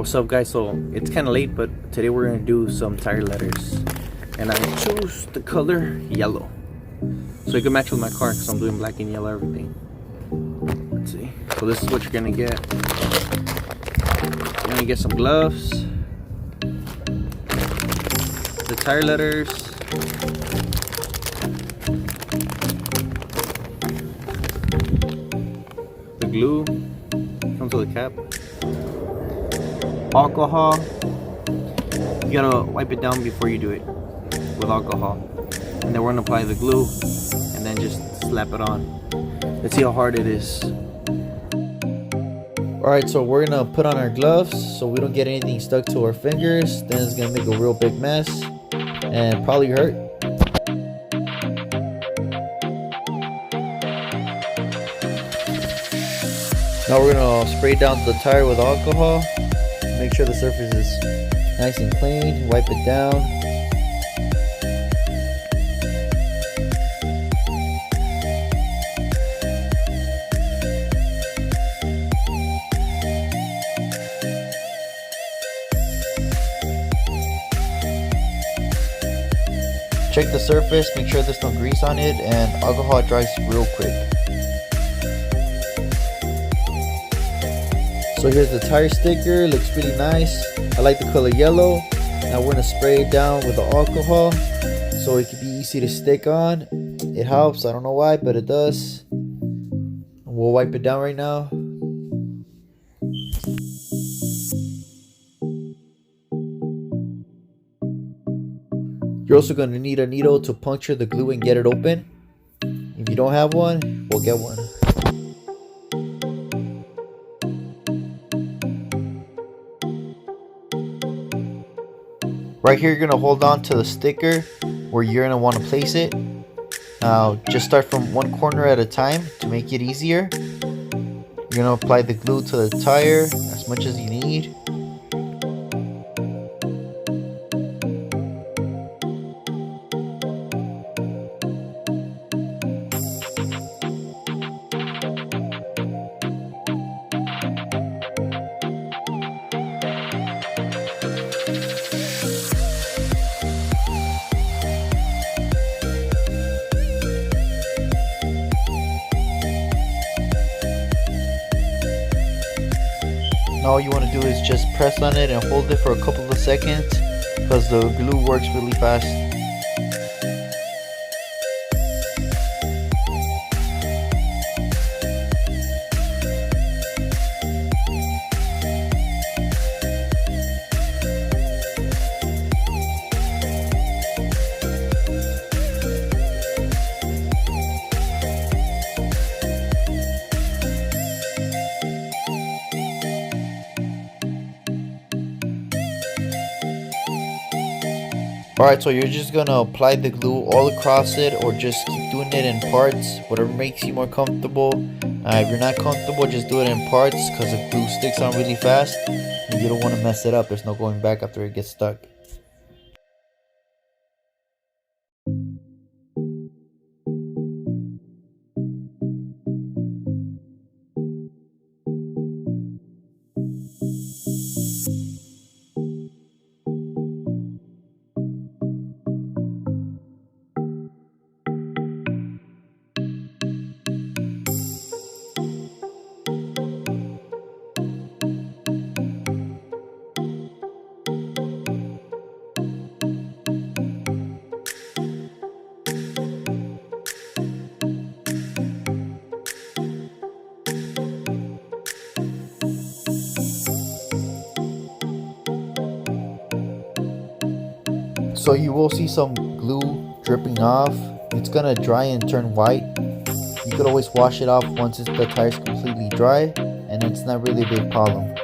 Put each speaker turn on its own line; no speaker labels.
What's up guys? So it's kind of late, but today we're gonna do some tire letters, and I choose the color yellow so it can match with my car because I'm doing black and yellow everything. Let's see. So this is what you're gonna get. You're gonna get some gloves, the tire letters, the glue comes with a cap, alcohol. You gotta wipe it down before you do it with alcohol, and then we're gonna apply the glue and then just slap it on. Let's see how hard it is. Alright, so we're gonna put on our gloves so we don't get anything stuck to our fingers. Then it's gonna make a real big mess and probably hurt. Now we're gonna spray down the tire with alcohol. Make sure the surface is nice and clean. Wipe it down. Check the surface, make sure there's no grease on it, and alcohol dries real quick. So here's the tire sticker, looks really nice. I like the color yellow. Now we're gonna spray it down with the alcohol so it can be easy to stick on. It helps, I don't know why, but it does. We'll wipe it down right now. You're also gonna need a needle to puncture the glue and get it open. If you don't have one, we'll get one. Right here, you're gonna hold on to the sticker where you're gonna want to place it. Now, just start from one corner at a time to make it easier. You're gonna apply the glue to the tire as much as you need. Now all you want to do is just press on it and hold it for a couple of seconds because the glue works really fast. Alright, so you're just gonna apply the glue all across it, or just keep doing it in parts, whatever makes you more comfortable. If you're not comfortable, just do it in parts because the glue sticks on really fast and you don't want to mess it up. There's no going back after it gets stuck. So you will see some glue dripping off. It's gonna dry and turn white. You could always wash it off once the tire is completely dry, and it's not really a big problem.